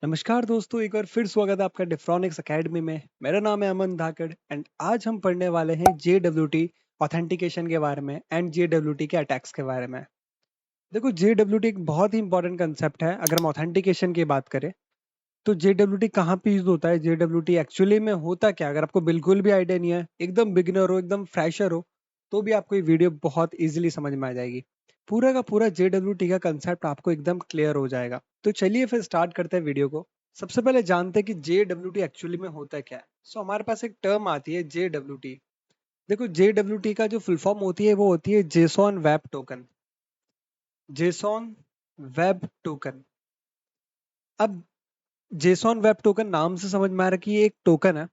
नमस्कार दोस्तों, एक बार फिर स्वागत है आपका डिफ्रॉनिक्स एकेडमी में। मेरा नाम है अमन धाकड़ एंड आज हम पढ़ने वाले हैं JWT ऑथेंटिकेशन के बारे में एंड JWT के अटैक्स के बारे में। देखो, JWT एक बहुत ही इंपॉर्टेंट कंसेप्ट है। अगर हम ऑथेंटिकेशन की बात करें तो JWT कहाँ पे यूज होता है, JWT एक्चुअली में होता क्या। अगर आपको बिल्कुल भी आइडिया नहीं है, एकदम बिगिनर हो, एकदम फ्रेशर हो, तो भी आपको ये वीडियो बहुत इजीली समझ में आ जाएगी। पूरा का पूरा JWT का कंसेप्ट आपको एकदम क्लियर हो जाएगा। तो चलिए फिर स्टार्ट करते हैं वीडियो को। सबसे पहले जानते हैं कि JWT एक्चुअली में होता क्या है। हमारे पास एक टर्म आती है JWT। देखो, JWT का जो फुल फॉर्म होती है वो होती है JSON web token. JSON web token. अब जेसॉन वेब टोकन नाम से समझ में आ रहा है कि ये एक टोकन है।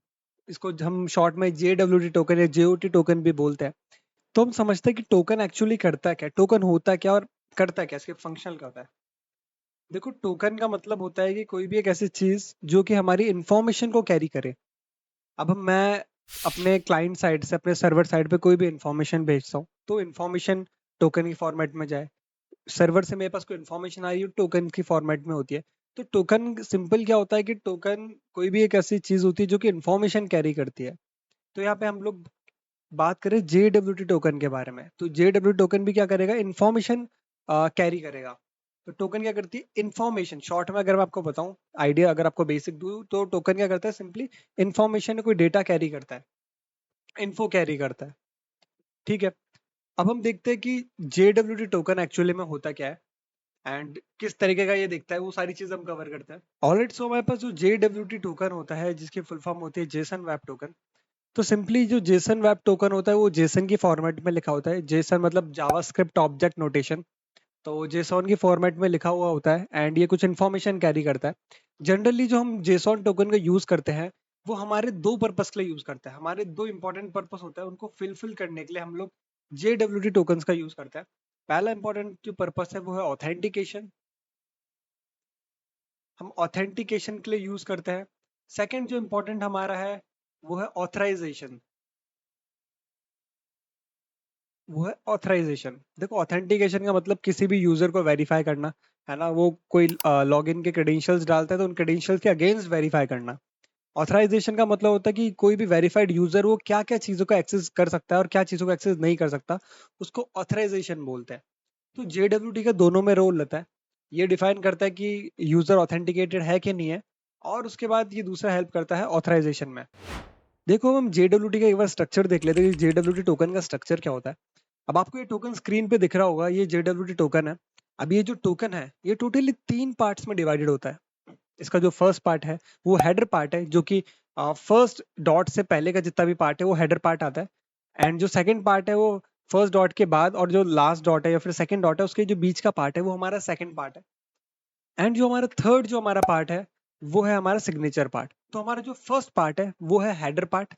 इसको हम शॉर्ट में JWT टोकन या JOT टोकन भी बोलते हैं। तो हम समझते हैं कि टोकन एक्चुअली करता क्या, टोकन होता क्या और करता क्या, इसके फंक्शनल क्या होता है। देखो, टोकन का मतलब होता है कि कोई भी एक ऐसी चीज जो कि हमारी इंफॉर्मेशन को कैरी करे। अब मैं अपने क्लाइंट साइड से अपने सर्वर साइड पे कोई भी इंफॉर्मेशन भेजता हूँ तो इंफॉर्मेशन टोकन की फॉर्मेट में जाए। सर्वर से मेरे पास कोई इन्फॉर्मेशन आ रही है, टोकन की फॉर्मेट में होती है। तो टोकन सिंपल क्या होता है कि टोकन कोई भी एक ऐसी चीज होती है जो कि इन्फॉर्मेशन कैरी करती है। तो यहाँ पे हम लोग बात करें JWT टोकन के बारे में, तो JWT टोकन भी क्या करेगा, इन्फॉर्मेशन कैरी करेगा। तो टोकन क्या करती है, इन्फॉर्मेशन। शॉर्ट में अगर मैं आपको बताऊं, आइडिया अगर आपको बेसिक दूं, तो टोकन क्या करता है, सिंपली इन्फॉर्मेशन, कोई डेटा कैरी करता है, इन्फो कैरी करता है। ठीक है। अब हम देखते हैं कि JWT टोकन एक्चुअली में होता क्या है एंड किस तरीके का ये दिखता है, वो सारी चीज हम कवर करते हैं। ऑलराइट, सो हमारे पास जो JWT टोकन होता है जिसकी फुल फॉर्म होती है जेसन वेब टोकन। तो सिंपली जो जेसन वेब टोकन होता है वो जेसन की फॉर्मेट में लिखा होता है। जेसन मतलब जावास्क्रिप्ट ऑब्जेक्ट नोटेशन। तो जेसॉन की फॉर्मेट में लिखा हुआ होता है एंड ये कुछ इन्फॉर्मेशन कैरी करता है। जनरली जो हम जेसॉन टोकन का यूज करते हैं वो हमारे दो पर्पस के लिए यूज करते हैं। हमारे दो इंपॉर्टेंट पर्पस होता है, उनको फिलफिल करने के लिए हम लोग JWT टोकन्स का यूज करते हैं। पहला इंपॉर्टेंट जो पर्पस है वो है ऑथेंटिकेशन। हम ऑथेंटिकेशन के लिए यूज करते हैं। सेकंड जो इंपॉर्टेंट हमारा है वो है ऑथराइजेशन। वो है ऑथराइजेशन। देखो, ऑथेंटिकेशन का मतलब किसी भी यूजर को वेरीफाई करना, है ना। वो कोई लॉगिन के क्रेडेंशियल्स डालता है तो उन क्रेडेंशियल्स के अगेंस्ट वेरीफाई करना। ऑथराइजेशन का मतलब होता है कि कोई भी वेरीफाइड यूजर वो क्या क्या चीजों को एक्सेस कर सकता है और क्या चीजों को एक्सेस नहीं कर सकता, उसको ऑथराइजेशन बोलते हैं। तो JWT का दोनों में रोल रहता है। ये डिफाइन करता है कि यूजर ऑथेंटिकेटेड है कि नहीं है, और उसके बाद ये दूसरा हेल्प करता है ऑथराइजेशन में। देखो, हम JWT का एक बार स्ट्रक्चर देख लेते हैं कि JWT टोकन का स्ट्रक्चर क्या होता है। अब आपको ये टोकन स्क्रीन पे दिख रहा होगा, ये JWT टोकन है। अब ये जो टोकन है ये टोटली तीन पार्ट्स में डिवाइडेड होता है। इसका जो फर्स्ट पार्ट है वो हेडर पार्ट है, जो कि फर्स्ट डॉट से पहले का जितना भी पार्ट है वो हेडर पार्ट आता है। एंड जो सेकंड पार्ट है वो फर्स्ट डॉट के बाद, और जो लास्ट डॉट है या फिर सेकंड डॉट है उसके जो बीच का पार्ट है वो हमारा सेकंड पार्ट है। एंड जो हमारा थर्ड जो हमारा पार्ट है वो है हमारा सिग्नेचर पार्ट। तो हमारा जो फर्स्ट पार्ट है वो है हेडर पार्ट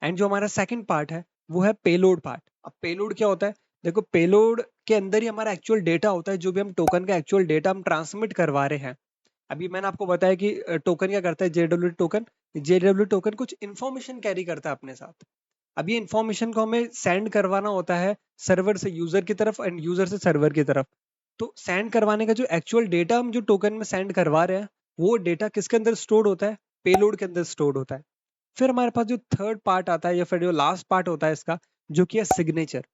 एंड जो हमारा सेकंड पार्ट है वो है पेलोड पार्ट। अब पेलोड क्या होता है, देखो पेलोड के अंदर ही हमारा एक्चुअल डेटा होता है, जो भी हम टोकन का एक्चुअल डेटा हम ट्रांसमिट करवा रहे हैं। अभी मैंने आपको बताया कि टोकन क्या करता है, JW टोकन कुछ इन्फॉर्मेशन कैरी करता है अपने साथ। अब ये इन्फॉर्मेशन को हमें सेंड करवाना होता है सर्वर से यूजर की तरफ एंड यूजर से सर्वर की तरफ। तो सेंड करवाने का जो एक्चुअल डेटा हम जो टोकन में सेंड करवा रहे हैं वो डेटा किसके अंदर स्टोर्ड होता है, पेलोड के अंदर स्टोर्ड होता है। फिर हमारे पास जो थर्ड पार्ट आता है या फिर जो लास्ट पार्ट होता है इसका, जो कि है सिग्नेचर।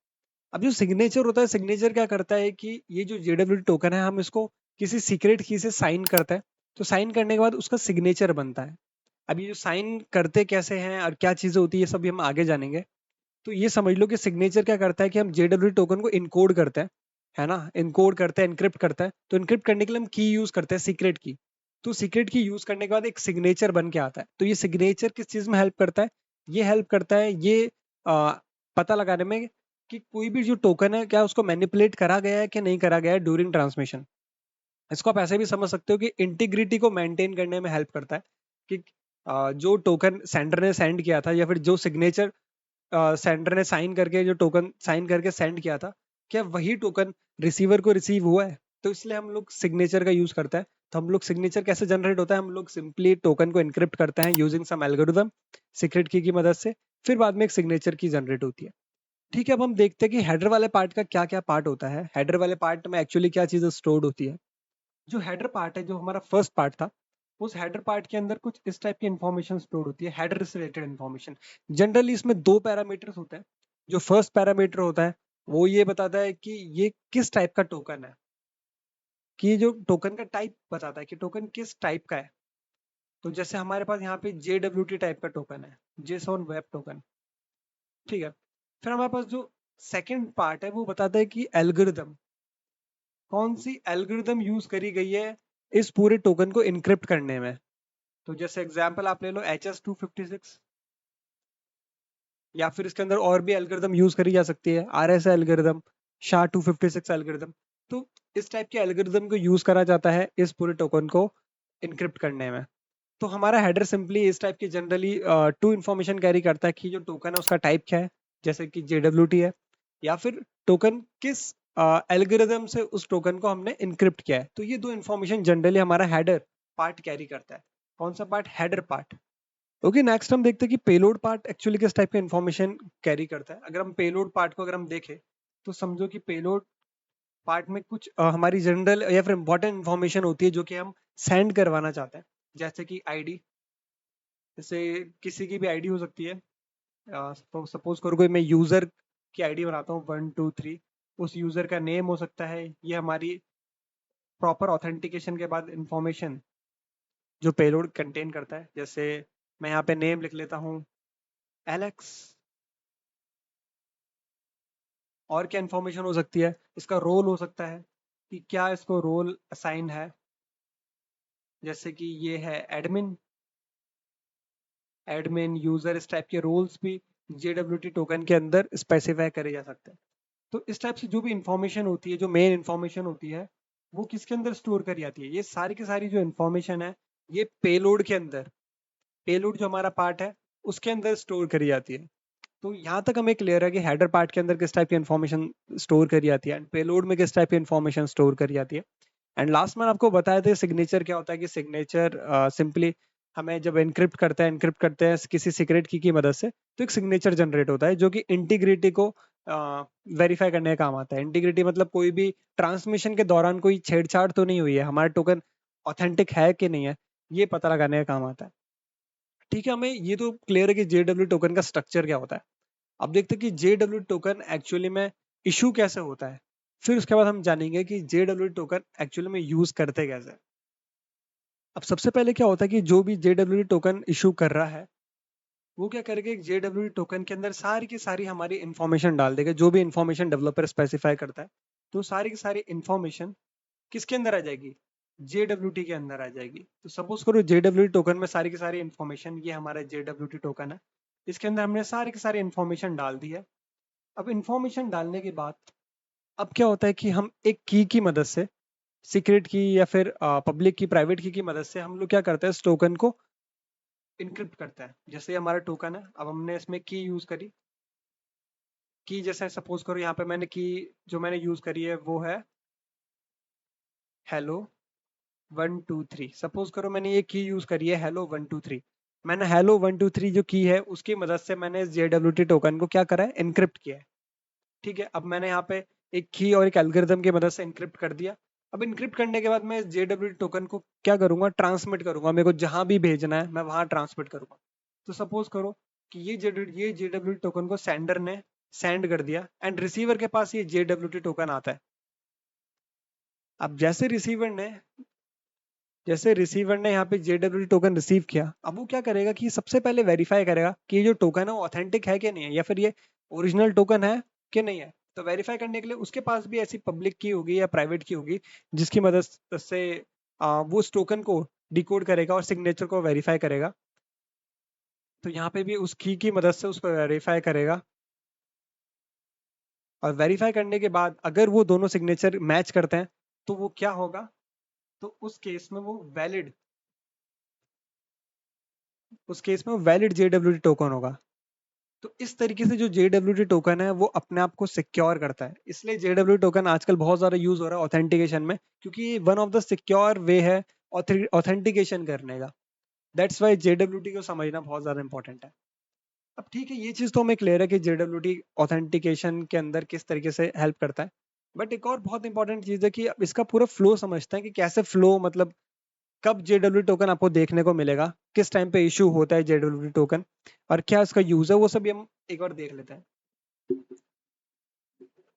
अब जो सिग्नेचर होता है, सिग्नेचर क्या करता है कि ये जो JWT टोकन है हम इसको किसी सीक्रेट की से साइन करता है। तो साइन करने के बाद उसका सिग्नेचर बनता है। अब ये जो साइन करते कैसे हैं और क्या चीजें होती है ये सब भी हम आगे जानेंगे। तो ये समझ लो कि सिग्नेचर क्या करता है कि हम JWT टोकन को इनकोड करते हैं, है ना। इनकोड करते हैं, एनक्रिप्ट करता है। तो इनक्रिप्ट करने के लिए हम की यूज करते हैं, सीक्रेट की। तो सीक्रेट की यूज करने के बाद एक सिग्नेचर बन के आता है। तो ये सिग्नेचर किस चीज में हेल्प करता है, ये हेल्प करता है ये आ, पता लगाने में कि कोई भी जो टोकन है क्या उसको मैनिपुलेट करा गया है कि नहीं करा गया है ड्यूरिंग ट्रांसमिशन। इसको आप ऐसे भी समझ सकते हो कि इंटीग्रिटी को मेंटेन करने में हेल्प करता है कि जो टोकन सेंडर ने सेंड किया था या फिर जो सिग्नेचर सेंडर ने साइन करके जो टोकन साइन करके सेंड किया था, क्या वही टोकन रिसीवर को रिसीव हुआ है। तो इसलिए हम लोग सिग्नेचर का यूज करते हैं। तो हम लोग सिग्नेचर कैसे जनरेट होता है, हम लोग सिंपली टोकन को एनक्रिप्ट करते हैं यूजिंग सम एल्गोरिथम, सीक्रेट की मदद से। फिर बाद में एक सिग्नेचर की जनरेट होती है। ठीक है, अब हम देखते हैं कि हेडर वाले पार्ट का क्या क्या पार्ट होता है। हेडर वाले पार्ट में एक्चुअली क्या चीजें स्टोर्ड होती है। जो हेडर पार्ट है, जो हमारा फर्स्ट पार्ट था, उस हेडर पार्ट के अंदर कुछ इस टाइप की इंफॉर्मेशन स्टोर होती है, हेडर से रिलेटेड इंफॉर्मेशन। जनरली इसमें दो पैरामीटर्स होते हैं। जो फर्स्ट पैरामीटर होता है वो ये बताता है कि ये किस टाइप का टोकन है, कि ये जो टोकन का टाइप बताता है कि टोकन किस टाइप का है। तो जैसे हमारे पास यहाँ पे JWT टाइप का टोकन है, जेसॉन वेब टोकन, ठीक है। फिर हमारे पास जो सेकंड पार्ट है वो बताता है कि एल्गोरिदम, कौन सी एल्गोरिदम यूज करी गई है इस पूरे टोकन को इनक्रिप्ट करने में। तो जैसे एग्जांपल आप ले लो HS-256, या फिर इसके अंदर और भी एल्गोरिदम यूज करी जा सकती है, RSA एल्गोरिदम, SHA-256 एल्गोरिदम। तो इस टाइप के एल्गोरिदम को यूज करा जाता है इस पूरे टोकन को इनक्रिप्ट करने में। तो हमारा हेडर सिंपली इस टाइप की जनरली टू इन्फॉर्मेशन कैरी करता है कि जो टोकन है उसका टाइप क्या है, जैसे कि JWT है, या फिर टोकन किस एल्गोरिदम से उस टोकन को हमने इनक्रिप्ट किया है। तो ये दो इन्फॉर्मेशन जनरली हमारा हेडर पार्ट कैरी करता है। कौन सा part? Header part. Okay, next हम देखते हैं कि पेलोड पार्ट एक्चुअली किस टाइप का इन्फॉर्मेशन कैरी करता है। अगर हम पेलोड पार्ट को अगर हम देखें तो समझो कि पेलोड पार्ट में कुछ हमारी जनरल या फिर इंपॉर्टेंट इन्फॉर्मेशन होती है जो कि हम सेंड करवाना चाहते हैं, जैसे कि आईडी। जैसे किसी की भी आईडी हो सकती है। तो सपोज करो कोई मैं यूजर की आईडी बनाता हूँ 123, उस यूजर का नेम हो सकता है। ये हमारी प्रॉपर ऑथेंटिकेशन के बाद इंफॉर्मेशन जो पेलोड कंटेन करता है। जैसे मैं यहाँ पे नेम लिख लेता हूँ एलेक्स। और क्या इन्फॉर्मेशन हो सकती है? इसका रोल हो सकता है कि क्या इसको रोल असाइन है, जैसे कि ये है एडमिन, एडमिन यूजर, इस टाइप के रोल्स भी JWT टोकन के अंदर स्पेसिफाई करे जा सकते हैं। तो इस टाइप से जो भी इंफॉर्मेशन होती है, जो मेन इंफॉर्मेशन होती है, वो किसके अंदर स्टोर करी जाती है? ये सारी की सारी जो इंफॉर्मेशन है ये पेलोड के अंदर, पेलोड जो हमारा पार्ट है उसके अंदर स्टोर करी जाती है। तो यहाँ तक हमें क्लियर है कि हेडर पार्ट के अंदर किस टाइप की इन्फॉर्मेशन स्टोर करी जाती है एंड पेलोड में किस टाइप की इन्फॉर्मेशन स्टोर करी जाती है। एंड लास्ट में आपको बताया था सिग्नेचर क्या होता है, कि सिग्नेचर सिंपली हमें जब एनक्रिप्ट करते हैं किसी सीक्रेट की मदद से, तो एक सिग्नेचर जनरेट होता है जो कि इंटीग्रिटी को वेरीफाई करने का काम आता है। इंटीग्रिटी मतलब कोई भी ट्रांसमिशन के दौरान कोई छेड़छाड़ तो नहीं हुई है, हमारा टोकन ऑथेंटिक है कि नहीं है, ये पता लगाने का काम आता है। ठीक है, हमें ये तो क्लियर है कि JW टोकन का स्ट्रक्चर क्या होता है। अब देखते हैं कि JW टोकन एक्चुअली में इशू कैसे होता है। फिर उसके बाद हम जानेंगे कि JW टोकन एक्चुअली में यूज करते कैसे हैं। अब सबसे पहले क्या होता है कि जो भी JW टोकन इशू कर रहा है वो क्या करेगा, एक JW टोकन के अंदर सारी की सारी हमारी इंफॉर्मेशन डाल देगा, जो भी इंफॉर्मेशन डेवलपर स्पेसिफाई करता है। तो सारी की सारी इंफॉर्मेशन किसके अंदर आ जाएगी? JWT के अंदर आ जाएगी। तो सपोज करो JWT टोकन में सारी की सारी इंफॉर्मेशन, ये हमारा JWT टोकन है, इसके अंदर हमने सारी की सारी इंफॉर्मेशन डाल दी है। अब इंफॉर्मेशन डालने के बाद अब क्या होता है कि हम एक की मदद से, सीक्रेट की या फिर पब्लिक की, प्राइवेट की मदद से हम लोग क्या करते हैं, इस टोकन को इनक्रिप्ट करते हैं। जैसे हमारा टोकन है, अब हमने इसमें की यूज करी, की जैसे सपोज करो यहाँ पे मैंने की जो मैंने यूज करी है वो है हेलो 123। सपोज करो मैंने ये की यूज करी है हेलो 123। मैंने हेलो 123 जो की है उसकी मदद से मैंने इस JWT टोकन को क्या करा है, इनक्रिप्ट किया है। ठीक है, अब मैंने यहाँ पे एक की और एक एल्गोरिथम की मदद से इनक्रिप्ट कर दिया। अब इनक्रिप्ट करने के बाद मैं इस JWT टोकन को क्या करूंगा, ट्रांसमिट करूंगा। मेरे को जहां भी भेजना है मैं वहां ट्रांसमिट करूंगा। तो सपोज करो कि ये JWT टोकन को सेंडर ने सेंड कर दिया एंड रिसीवर के पास ये JWT टोकन आता है। अब जैसे रिसीवर ने यहाँ पे JWT टोकन रिसीव किया, अब वो क्या करेगा कि सबसे पहले वेरीफाई करेगा कि ये जो टोकन है वो ऑथेंटिक है कि नहीं है, या फिर ये ओरिजिनल टोकन है कि नहीं है। तो वेरीफाई करने के लिए उसके पास भी ऐसी पब्लिक की होगी या प्राइवेट की होगी जिसकी मदद से वो उस टोकन को डिकोड करेगा और सिग्नेचर को वेरीफाई करेगा। तो यहाँ पे भी उस की मदद से उसको वेरीफाई करेगा, और वेरीफाई करने के बाद अगर वो दोनों सिग्नेचर मैच करते हैं तो वो क्या होगा, तो उस केस में वो वैलिड JWT टोकन होगा। तो इस तरीके से जो JWT टोकन है वो अपने आप को सिक्योर करता है। इसलिए JWT टोकन आजकल बहुत ज्यादा यूज हो रहा है ऑथेंटिकेशन में, क्योंकि ये वन ऑफ द सिक्योर वे है ऑथेंटिकेशन करने का। दैट्स वाई JWT को समझना बहुत ज्यादा इंपॉर्टेंट है। अब ठीक है, ये चीज तो हमें क्लियर है कि JWT ऑथेंटिकेशन के अंदर किस तरीके से हेल्प करता है। बट एक और बहुत इंपॉर्टेंट चीज है कि अब इसका पूरा फ्लो समझते हैं कि कैसे फ्लो, मतलब कब जेडब्ल्यू टोकन आपको देखने को मिलेगा, किस टाइम पे इशू होता है जेडब्ल्यू टोकन, और क्या इसका यूज है, वो सभी हम एक बार देख लेते हैं।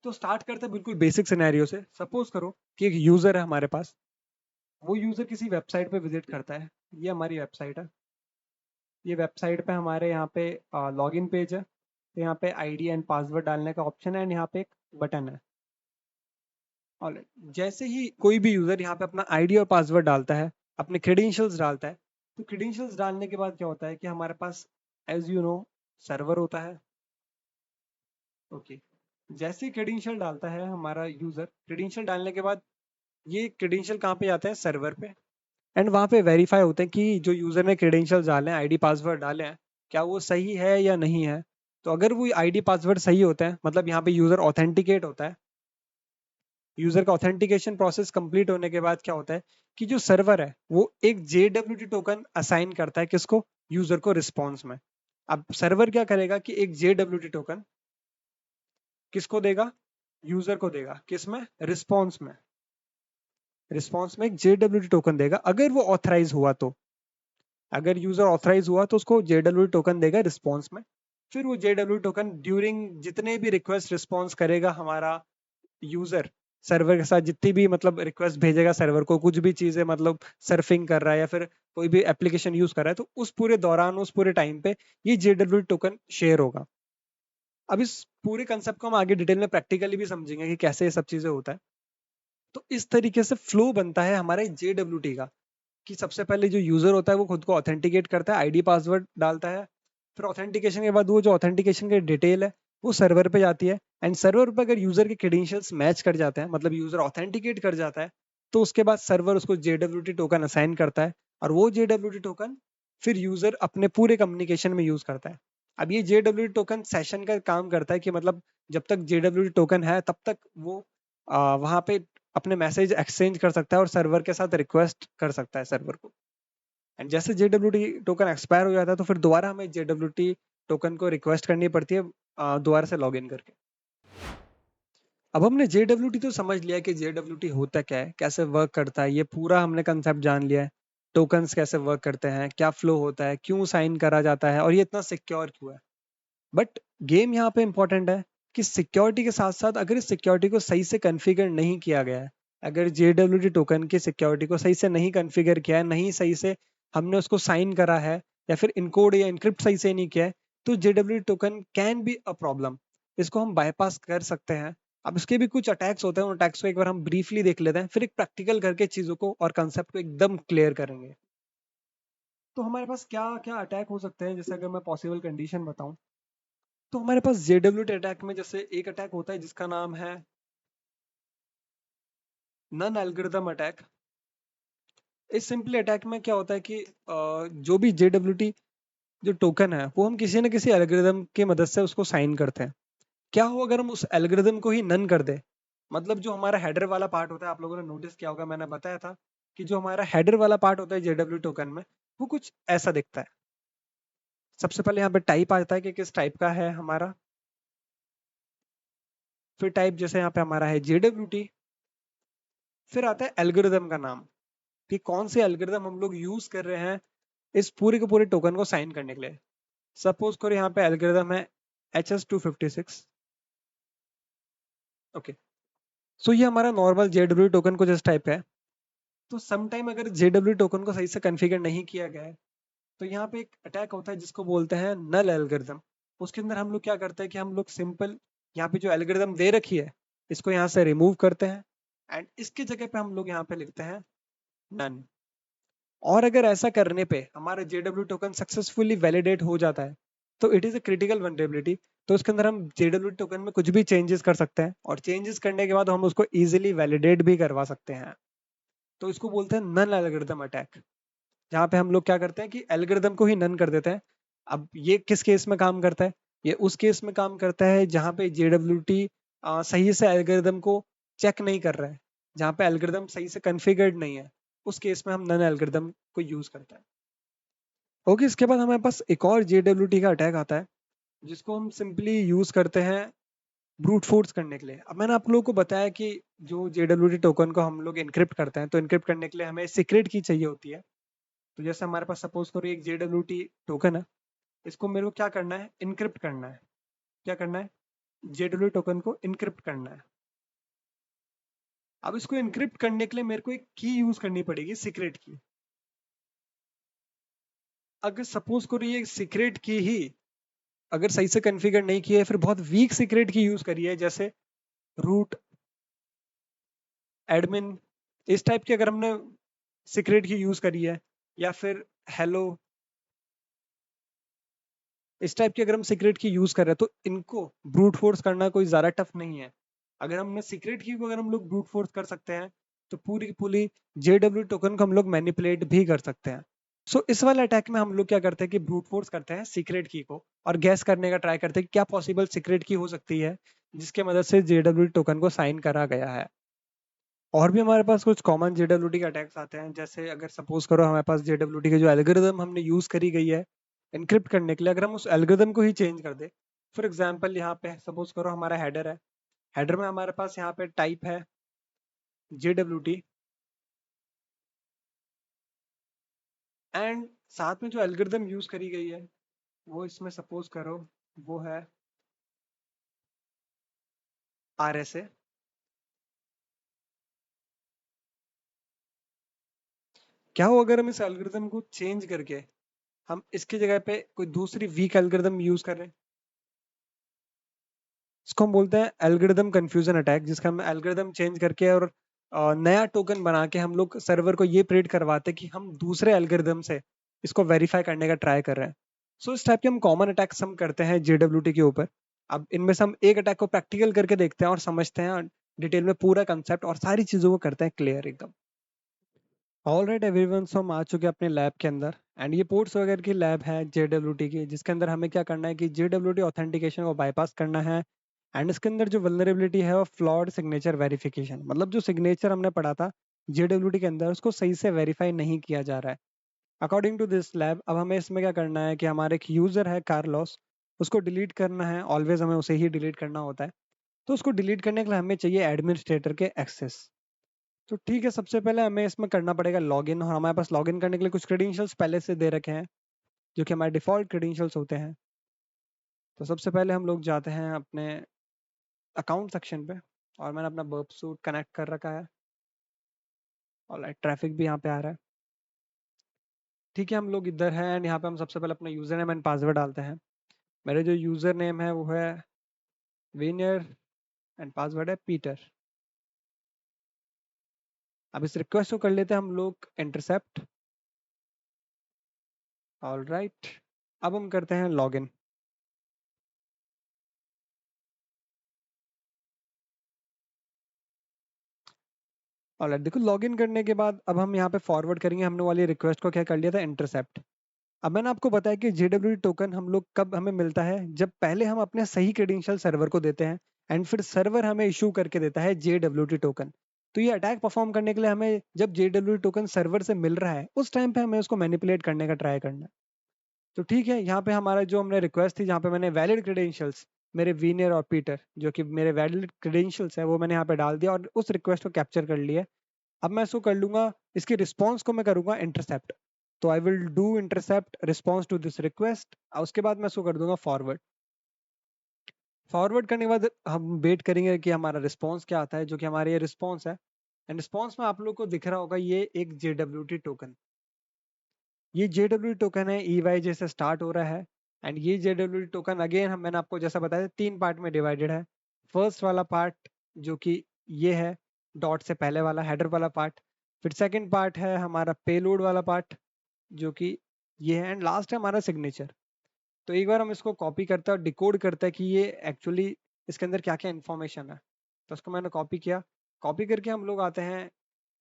तो स्टार्ट करते हैं बिल्कुल बेसिक सिनेरियो से। सपोज करो कि एक यूजर है हमारे पास, वो यूजर किसी वेबसाइट पे विजिट करता है। ये हमारी वेबसाइट है। ये वेबसाइट पे हमारे यहाँ पे लॉगिन पेज है। तो यहाँ पे आईडी एंड पासवर्ड डालने का ऑप्शन है एंड यहाँ पे एक बटन है। और जैसे ही कोई भी यूजर यहाँ पे अपना आईडी और पासवर्ड डालता है, अपने क्रेडेंशियल्स डालता है, तो क्रेडेंशियल्स डालने के बाद क्या होता है कि हमारे पास एज यू नो सर्वर होता है। ओके, जैसे ही क्रेडेंशियल डालता है हमारा यूजर, क्रेडेंशियल डालने के बाद ये क्रेडेंशियल कहाँ पे जाते हैं, सर्वर पे। एंड वहाँ पे वेरीफाई होते हैं कि जो यूजर ने क्रेडेंशियल्स डाले हैं, आईडी पासवर्ड डाले हैं, क्या वो सही है या नहीं है। तो अगर वो आईडी पासवर्ड सही होता है, मतलब यहाँ पे यूजर ऑथेंटिकेट होता है। यूजर का ऑथेंटिकेशन प्रोसेस कंप्लीट होने के बाद क्या होता है कि जो सर्वर है वो एक JWT टोकन असाइन करता है, किसको, यूजर को, रिस्पॉन्स में। अब सर्वर क्या करेगा कि एक JWT टोकन किसको देगा, यूजर को देगा, किसमें, रिस्पॉन्स में। रिस्पॉन्स में एक JWT टोकन देगा अगर वो ऑथराइज हुआ तो। अगर यूजर ऑथराइज हुआ तो उसको JWT टोकन देगा रिस्पॉन्स में। फिर वो JWT टोकन ड्यूरिंग जितने भी रिक्वेस्ट रिस्पॉन्स करेगा हमारा यूजर, सर्वर के साथ जितनी भी मतलब रिक्वेस्ट भेजेगा सर्वर को, कुछ भी चीजें मतलब सर्फिंग कर रहा है या फिर कोई भी एप्लीकेशन यूज कर रहा है, तो उस पूरे दौरान, उस पूरे टाइम पे ये JWT टोकन शेयर होगा। अब इस पूरे कंसेप्ट को हम आगे डिटेल में प्रैक्टिकली भी समझेंगे कि कैसे ये सब चीजें होता है। तो इस तरीके से फ्लो बनता है हमारे JWT का, कि सबसे पहले जो यूजर होता है वो खुद को ऑथेंटिकेट करता है, आईडी पासवर्ड डालता है। फिर ऑथेंटिकेशन के बाद वो जो ऑथेंटिकेशन की डिटेल है वो सर्वर पे जाती है। एंड सर्वर पे अगर यूजर के क्रेडेंशियल्स मैच कर जाते हैं, मतलब यूजर ऑथेंटिकेट कर जाता है, तो उसके बाद सर्वर उसको JWT टोकन असाइन करता है। और वो JWT टोकन फिर यूजर अपने पूरे कम्युनिकेशन में यूज करता है। अब ये JWT टोकन सेशन का काम करता है कि मतलब जब तक JWT टोकन है तब तक वो वहां पे अपने मैसेज एक्सचेंज कर सकता है और सर्वर के साथ रिक्वेस्ट कर सकता है सर्वर को। एंड जैसे JWT टोकन एक्सपायर हो जाता है तो फिर दोबारा हमें JWT टोकन को रिक्वेस्ट करनी पड़ती है दोबारा से लॉगिन करके। अब हमने JWT तो समझ लिया कि JWT होता क्या है, कैसे वर्क करता है, ये पूरा हमने कंसेप्ट जान लिया है। टोकन्स कैसे वर्क करते हैं, क्या फ्लो होता है, क्यों साइन करा जाता है और ये इतना सिक्योर क्यों है। बट गेम यहाँ पे इंपॉर्टेंट है कि सिक्योरिटी के साथ साथ अगर इस सिक्योरिटी को सही से कॉन्फ़िगर नहीं किया गया है, अगर JWT टोकन की सिक्योरिटी को सही से नहीं कॉन्फ़िगर किया है, नहीं सही से हमने उसको साइन करा है, या फिर इनकोड या इनक्रिप्ट सही से नहीं किया है, तो JWT token can be a problem. इसको हम बाईपास कर सकते हैं। अब इसके भी कुछ अटैक्स होते हैं, उन अटैक्स को एक बार हम ब्रीफली देख लेते हैं, फिर एक प्रैक्टिकल करके चीजों को और कंसेप्ट को एकदम क्लियर करेंगे। तो हमारे पास क्या क्या अटैक हो सकते हैं, जैसे अगर मैं पॉसिबल कंडीशन बताऊं, तो हमारे पास JWT अटैक में जैसे एक अटैक होता है जिसका नाम है नन एल्गोरिथम अटैक। इस सिंपली अटैक में क्या होता है कि जो भी JWT जो टोकन है वो हम किसी न किसी एल्गोरिथम की मदद से उसको साइन करते हैं। क्या हो अगर हम उस एल्गोरिथम को ही नन कर दे, मतलब जो हमारा हेडर वाला पार्ट होता है, आप लोगों ने नोटिस किया होगा, मैंने बताया था कि जो हमारा हेडर वाला पार्ट होता है JWT टोकन में, वो कुछ ऐसा दिखता है। सबसे पहले यहाँ पे टाइप आता है कि किस टाइप का है हमारा, फिर टाइप जैसे यहाँ पे हमारा है JWT, फिर आता है एल्गोरिथम का नाम, कि कौन से एल्गोरिथम हम लोग यूज कर रहे हैं इस पूरे के पूरे टोकन को साइन करने के लिए। सपोज करो यहाँ पे एल्गोरिथम है HS256। ओके, सो ये हमारा नॉर्मल JWT टोकन को जिस टाइप है। तो समटाइम अगर JWT टोकन को सही से कॉन्फ़िगर नहीं किया गया है, तो यहाँ पे एक अटैक होता है जिसको बोलते हैं नल एल्गोरिथम। उसके अंदर हम लोग क्या करते हैं कि हम लोग सिंपल यहाँ पे जो एल्गोरिथम दे रखी है इसको यहाँ से रिमूव करते हैं, एंड इसके जगह पे हम लोग यहाँ पे लिखते हैं नन। और अगर ऐसा करने पे हमारा JWT टोकन सक्सेसफुली वैलिडेट हो जाता है, तो it is a critical vulnerability. तो उसके अंदर हम JWT टोकन में कुछ भी चेंजेस कर सकते हैं, और चेंजेस करने के बाद हम उसको इजीली वैलिडेट भी करवा सकते हैं। तो इसको बोलते हैं नन एल्गोरिथम अटैक, जहाँ पे हम लोग क्या करते हैं कि एल्गोरिथम को ही नन कर देते हैं। अब ये किस केस में काम करता है, ये उस केस में काम करता है जहाँ पे JWT सही से एल्गोरिथम को चेक नहीं कर रहा है, जहाँ पे एल्गोरिथम सही से कॉन्फ़िगर्ड नहीं है, उस केस में हम नन एल्गोरिथम को यूज करते हैं। ओके, इसके बाद हमारे पास एक और JWT का अटैक आता है जिसको हम सिंपली यूज करते हैं ब्रूट फोर्स करने के लिए। अब मैंने आप लोगों को बताया कि जो JWT टोकन को हम लोग एनक्रिप्ट करते हैं, तो एनक्रिप्ट करने के लिए हमें सीक्रेट की चाहिए होती है। तो जैसे हमारे पास सपोज करो एक JWT टोकन है, इसको मेरे को क्या करना है, इनक्रिप्ट करना है। क्या करना है, JWT टोकन को इनक्रिप्ट करना है। अब इसको इनक्रिप्ट करने के लिए मेरे को एक की यूज करनी पड़ेगी, सीक्रेट की। अगर सपोज करो ये सीक्रेट की ही अगर सही से कॉन्फ़िगर नहीं किया है, फिर बहुत वीक सीक्रेट की यूज करी है, जैसे रूट, एडमिन, इस टाइप की अगर हमने सीक्रेट की यूज करी है, या फिर हेलो, इस टाइप की अगर हम सीक्रेट की यूज कर रहे हैं, तो इनको ब्रूट फोर्स करना कोई ज्यादा टफ नहीं है। अगर हमने सीक्रेट की को अगर हम लोग ब्रूट फोर्स कर सकते हैं, तो पूरी की पूरी JW टोकन को हम लोग मैनिपुलेट भी कर सकते हैं। सो इस वाले अटैक में हम लोग क्या करते हैं कि ब्रूट फोर्स करते हैं सीक्रेट की को, और गैस करने का ट्राई करते हैं कि क्या पॉसिबल सीक्रेट की हो सकती है जिसके मदद से JW टोकन को साइन करा गया है। और भी हमारे पास कुछ कॉमन JWT के अटैक्स आते हैं, जैसे अगर सपोज करो हमारे पास JWT के जो एल्गोरिदम हमने यूज करी गई है एनक्रिप्ट करने के लिए, अगर हम उस एल्गोरिदम को ही चेंज कर दे। फॉर एग्जांपल यहाँ पे सपोज करो हमारा हेडर है, हेडर में हमारे पास यहाँ पे टाइप है JWT, एंड साथ में जो एल्गोरिदम यूज करी गई है वो इसमें सपोज करो वो है RSA। क्या हो अगर हम इस एल्गोरिदम को चेंज करके हम इसकी जगह पे कोई दूसरी वीक एल्गोरिदम यूज कर रहे हैं, इसको हम बोलते हैं एल्गोरिदम कंफ्यूजन अटैक, जिसका हम एल्गोरिदम चेंज करके और नया टोकन बना के हम लोग सर्वर को ये प्रेडिक्ट करवाते हैं कि हम दूसरे एल्गोरिदम से इसको वेरीफाई करने का ट्राई कर रहे हैं। सो इस टाइप के हम कॉमन अटैक्स हम करते हैं JWT के ऊपर। अब इनमें से हम एक अटैक को प्रैक्टिकल करके देखते हैं और समझते हैं डिटेल में पूरा कंसेप्ट और सारी चीजों को करते हैं क्लियर एकदम। ऑलराइट एवरीवन, सो हम आ चुके हैं अपने लैब के अंदर, एंड ये पोर्ट्स वगैरह की लैब है JWT की, जिसके अंदर हमें क्या करना है कि JWT ऑथेंटिकेशन को बाईपास करना है। एंड इसके अंदर जो वल्नरेबिलिटी है वो फ्लॉड सिग्नेचर वेरिफिकेशन, मतलब जो सिग्नेचर हमने पढ़ा था JWT के अंदर उसको सही से वेरीफाई नहीं किया जा रहा है। अकॉर्डिंग टू दिस लैब, अब हमें इसमें क्या करना है कि हमारे एक यूजर है कार्लोस, उसको डिलीट करना है। ऑलवेज हमें उसे ही डिलीट करना होता है। तो उसको डिलीट करने के लिए हमें चाहिए एडमिनिस्ट्रेटर के एक्सेस। तो ठीक है, सबसे पहले हमें इसमें करना पड़ेगा लॉगिन, और हमारे पास लॉगिन करने के लिए कुछ क्रेडेंशियल्स पहले से दे रखे हैं जो कि हमारे डिफॉल्ट क्रेडेंशियल्स होते हैं। तो सबसे पहले हम लोग जाते हैं अपने अकाउंट सेक्शन पे, और मैंने अपना बर्ब सूट कनेक्ट कर रखा है। और ट्रैफिक भी यहाँ पे आ रहा है। ठीक है, हम लोग इधर हैं, एंड यहाँ पे हम सबसे पहले अपना यूजर नेम एंड पासवर्ड डालते हैं। मेरे जो यूजर नेम है वो है विनियर, एंड पासवर्ड है पीटर। अब इस रिक्वेस्ट को कर लेते हैं हम लोग इंटरसेप्ट। ऑल राइट, अब हम करते हैं लॉगिन। ऑलराइट, देखो लॉगिन करने के बाद अब हम यहाँ पे फॉरवर्ड करेंगे हमने वाली रिक्वेस्ट को, क्या कर लिया था, इंटरसेप्ट। अब मैंने आपको बताया कि JWT टोकन हम लोग कब हमें मिलता है, जब पहले हम अपने सही क्रेडेंशियल सर्वर को देते हैं, एंड फिर सर्वर हमें इशू करके देता है JWT टोकन। तो ये अटैक परफॉर्म करने के लिए हमें जब JWT टोकन सर्वर से मिल रहा है उस टाइम पे हमें उसको मैनिपुलेट करने का ट्राई करना है। तो ठीक है, यहाँ पे हमारा जो हमने रिक्वेस्ट थी जहाँ पे मैंने वैलिड क्रेडेंशियल्स मेरे वीनियर और पीटर जो कि मेरे वैलिड क्रेडेंशियल्स है वो मैंने यहाँ पे डाल दिया और उस रिक्वेस्ट को कैप्चर कर लिया। अब मैं इसको कर लूंगा, इसकी रिस्पॉन्स को मैं करूंगा इंटरसेप्ट। तो I will do intercept response to this request, उसके बाद मैं इसको कर दूंगा फॉरवर्ड। फॉरवर्ड करने के बाद हम वेट करेंगे कि हमारा रिस्पॉन्स क्या आता है, जो कि हमारा ये रिस्पॉन्स है। एंड रिस्पॉन्स में आप लोग को दिख रहा होगा ये एक JWT टोकन। ये JWT टोकन है, EYJ से स्टार्ट हो रहा है। एंड ये JWT टोकन अगेन हम मैंने आपको जैसा बताया 3 पार्ट में डिवाइडेड है। फर्स्ट वाला पार्ट जो कि ये है, डॉट से पहले वाला हेडर वाला पार्ट। फिर सेकंड पार्ट है हमारा पेलोड वाला पार्ट जो कि ये है, एंड लास्ट है हमारा सिग्नेचर। तो एक बार हम इसको कॉपी करते हैं और डिकोड करते हैं कि ये एक्चुअली इसके अंदर क्या क्या इन्फॉर्मेशन है। तो उसको मैंने कॉपी किया। कॉपी करके हम लोग आते हैं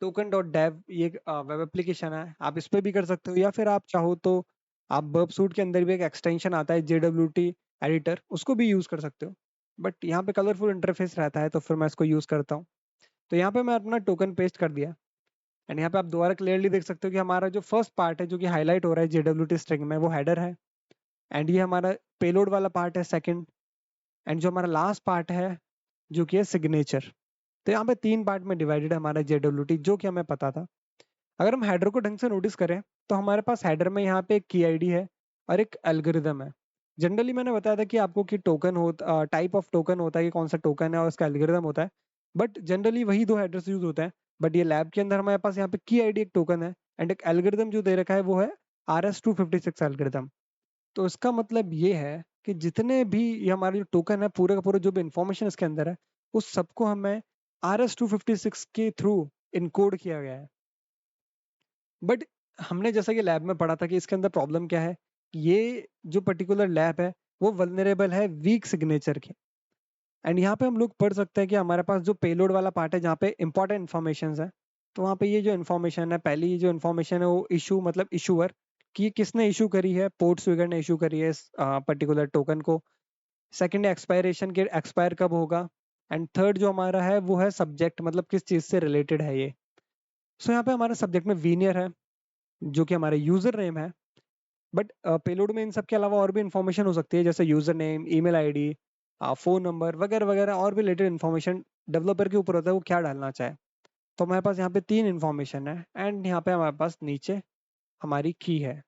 टोकन डॉट डेव, ये एक वेब एप्लीकेशन है, आप इस पर भी कर सकते हो, या फिर आप चाहो तो आप बर्ब सूट के अंदर भी एक एक्सटेंशन आता है JWT एडिटर, उसको भी यूज कर सकते हो। बट यहाँ पे कलरफुल इंटरफेस रहता है तो फिर मैं इसको यूज करता हूँ। तो यहाँ पे मैं अपना टोकन पेस्ट कर दिया। एंड यहाँ पे आप दोबारा क्लियरली देख सकते हो कि हमारा जो फर्स्ट पार्ट है जो कि हाईलाइट हो रहा है JWT स्ट्रिंग में वो हेडर है। एंड ये हमारा पेलोड वाला पार्ट है सेकंड। एंड जो हमारा लास्ट पार्ट है जो कि है सिग्नेचर। तो यहाँ पे 3 पार्ट में डिवाइडेड है हमारा JWT, जो कि हमें पता था। अगर हम हेडर को ढंग से नोटिस करें तो हमारे पास हेडर में यहाँ पे एक की आईडी है और एक एल्गोरिदम है। जनरली मैंने बताया था कि आपको कि टोकन होता, टाइप ऑफ टोकन होता है कि कौन सा टोकन है और उसका एल्गोरिदम होता है, बट जनरली वही 2 हेडर्स यूज होते हैं। बट ये लैब के अंदर हमारे पास यहाँ पे की आईडी एक टोकन है एंड एक एल्गोरिदम जो दे रखा है वो है RS-256 एल्गोरिदम। तो इसका मतलब ये है कि जितने भी ये हमारे जो टोकन है पूरे का पूरा जो भी इंफॉर्मेशन इसके अंदर है उस सबको हमें RS-256 के थ्रू इनकोड किया गया है। बट हमने जैसा कि लैब में पढ़ा था कि इसके अंदर प्रॉब्लम क्या है, ये जो पर्टिकुलर लैब है वो वल्नरेबल है वीक सिग्नेचर के। एंड यहाँ पे हम लोग पढ़ सकते हैं कि हमारे पास जो पेलोड वाला पार्ट है जहाँ पे इंपॉर्टेंट इन्फॉर्मेशन है, तो वहाँ पे ये जो इन्फॉर्मेशन है, पहली जो इन्फॉर्मेशन है वो इशू मतलब इशूअर कि किसने इशू करी है, पोर्ट स्विगर ने इशू करी है इस पर्टिकुलर टोकन को। सेकंड एक्सपायरेशन के एक्सपायर कब होगा। एंड थर्ड जो हमारा है वो है सब्जेक्ट, मतलब किस चीज से रिलेटेड है ये। सो यहाँ पे हमारे सब्जेक्ट में वीनियर है जो कि हमारे यूजर नेम है। बट पेलोड में इन सब के अलावा और भी इंफॉर्मेशन हो सकती है जैसे user name, email ID, phone number वगैरह वगैरह, और भी रिलेटेड इन्फॉर्मेशन डेवलपर के ऊपर होता है वो क्या डालना चाहे। तो हमारे पास यहाँ पे 3 इन्फॉर्मेशन है एंड यहाँ पे हमारे पास नीचे हमारी की है।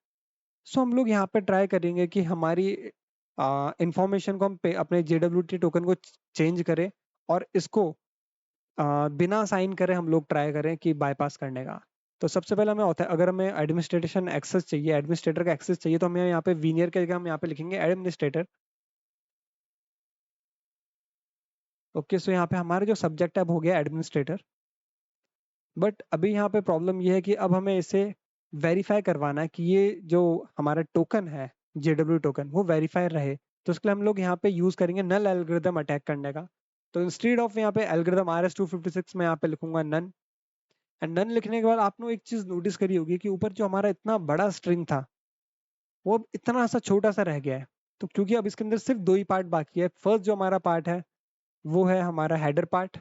सो हम लोग यहाँ पे ट्राई करेंगे कि हमारी इंफॉर्मेशन को हम अपने JWT टोकन को चेंज करें और इसको बिना साइन करे हम लोग ट्राई करें कि बाईपास करने का। तो सबसे पहले हमें अगर हमें एडमिनिस्ट्रेशन एक्सेस चाहिए, एडमिनिस्ट्रेटर का एक्सेस चाहिए, तो हमें यहाँ पे वीनियर के जगह हम यहाँ पे लिखेंगे एडमिनिस्ट्रेटर। ओके, सो यहाँ पे हमारा जो सब्जेक्ट है अब हो गया एडमिनिस्ट्रेटर। बट अभी यहाँ पे प्रॉब्लम ये है कि अब हमें इसे वेरीफाई करवाना है कि ये जो हमारा टोकन है JW टोकन वो वेरीफाई रहे। तो उसके लिए हम लोग यहाँ पे यूज करेंगे नल एल्गोरिदम अटैक करने का। तो इंस्टेड ऑफ यहाँ पे एल्गोरिदम RS-256 में यहाँ पे लिखूंगा नन। एंड नन लिखने के बाद आपने एक चीज नोटिस करी होगी कि ऊपर जो हमारा इतना बड़ा स्ट्रिंग था वो अब इतना सा छोटा सा रह गया है। तो क्योंकि अब इसके अंदर सिर्फ 2 ही पार्ट बाकी है। फर्स्ट जो हमारा पार्ट है वो है हमारा हेडर पार्ट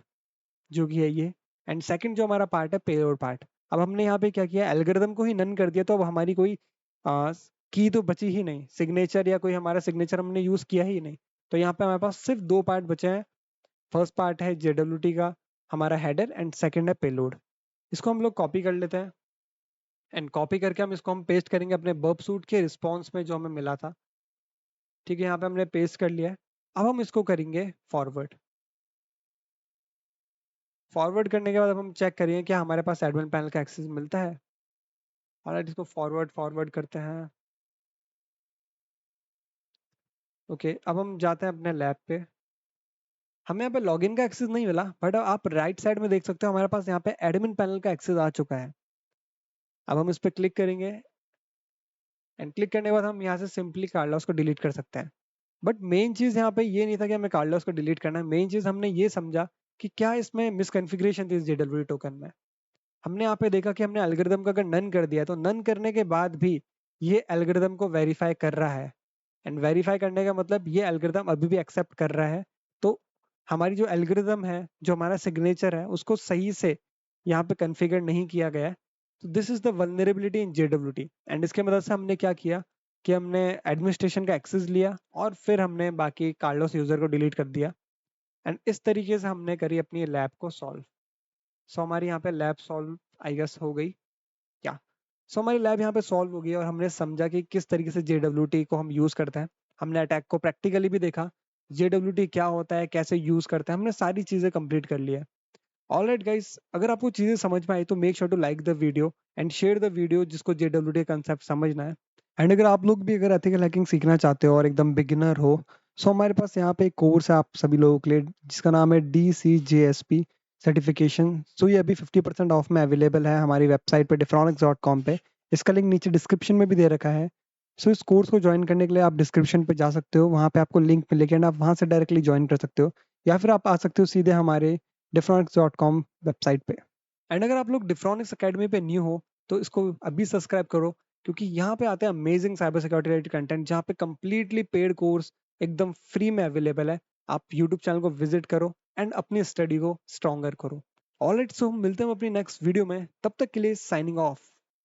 जो कि है ये, एंड सेकंड जो हमारा पार्ट है पेलोड पार्ट। अब हमने यहाँ पे क्या किया, एल्गोरिदम को ही नन कर दिया, तो अब हमारी कोई की तो बची ही नहीं, सिग्नेचर या कोई हमारा सिग्नेचर हमने यूज किया ही नहीं। तो यहाँ पे हमारे पास सिर्फ 2 पार्ट बचे हैं। फर्स्ट पार्ट है JWT का हमारा हेडर एंड सेकंड है पेलोड। इसको हम लोग कॉपी कर लेते हैं एंड कॉपी करके हम पेस्ट करेंगे अपने बर्ब सूट के रिस्पॉन्स में जो हमें मिला था। ठीक है, यहाँ पे हमने पेस्ट कर लिया है। अब हम इसको करेंगे फॉरवर्ड। फॉरवर्ड करने के बाद अब हम चेक करेंगे क्या हमारे पास एडमिन पैनल का एक्सेस मिलता है। ऑलराइट, इसको फॉरवर्ड फॉरवर्ड करते हैं। ओके, अब हम जाते हैं अपने लैब पे। हमें यहाँ पे लॉगिन का एक्सेस नहीं मिला, बट आप राइट साइड में देख सकते हो हमारे पास यहाँ पे एडमिन पैनल का एक्सेस आ चुका है। अब हम इस पर क्लिक करेंगे एंड क्लिक करने के बाद हम यहाँ से सिंपली कार्डलॉस को डिलीट कर सकते हैं। बट मेन चीज यहाँ पे ये नहीं था कि हमें कार्डलॉस को डिलीट करना है। मेन चीज हमने ये समझा कि क्या इसमें मिसकॉन्फ़िगरेशन थी इस JW टोकन में। हमने यहाँ पे देखा कि हमने एल्गोरिदम को अगर नन कर दिया तो नन करने के बाद भी ये एल्गोरिदम को वेरीफाई कर रहा है। एंड वेरीफाई करने का मतलब ये एल्गोरिदम अभी भी एक्सेप्ट कर रहा है। तो हमारी जो एल्गोरिदम है, जो हमारा सिग्नेचर है, उसको सही से यहाँ पे कॉन्फ़िगर नहीं किया गया है। तो this is the vulnerability in JWT। And इसके मदद से हमने क्या किया कि हमने एडमिनिस्ट्रेशन का एक्सेस लिया और फिर हमने बाकी कार्लोस यूजर को डिलीट कर दिया। एंड इस तरीके से हमने करी अपनी लैब को सॉल्व। सो हमारी यहाँ पे लैब सॉल्व आई गेस हो गई क्या। सो हमारी लैब यहाँ पे सॉल्व हो गई और हमने समझा कि किस तरीके से JWT को हम यूज करते हैं। हमने अटैक को प्रैक्टिकली भी देखा, JWT क्या होता है, कैसे यूज करते हैं, हमने सारी चीजें कंप्लीट कर ली है। ऑलराइट गाइस, अगर आपको चीजें समझ में आई तो make sure to like the video and share the video जिसको JWT कंसेप्ट समझना है। एंड अगर आप लोग भी अगर एथिकल हैकिंग सीखना चाहते हो और एकदम बिगिनर हो, सो हमारे पास यहाँ पे एक कोर्स है आप सभी लोगों के लिए जिसका नाम है DCJSP सर्टिफिकेशन। सो ये अभी 50% ऑफ में अवेलेबल है हमारी वेबसाइट पे डिफ्रॉनिक्स.com पे। इसका लिंक नीचे डिस्क्रिप्शन में भी दे रखा है। सो इस कोर्स को ज्वाइन करने के लिए आप डिस्क्रिप्शन पे जा सकते हो, वहाँ पे आपको लिंक मिलेगा एंड आप वहाँ से डायरेक्टली ज्वाइन कर सकते हो, या फिर आप आ सकते हो सीधे हमारे डिफ्रॉनिक्स.com वेबसाइट पे। एंड अगर आप लोग डिफ्रॉनिक्स अकेडमी पे न्यू हो तो इसको अभी सब्सक्राइब करो, क्योंकि यहाँ पे आते हैं amazing cyber security related content जहाँ पे कंप्लीटली पेड कोर्स एकदम फ्री में अवेलेबल है। आप यूट्यूब चैनल को विजिट करो एंड अपनी स्टडी को स्ट्रॉन्गर करो। ऑलराइट, सो हम मिलते हैं अपनी नेक्स्ट वीडियो में, तब तक के लिए साइनिंग ऑफ।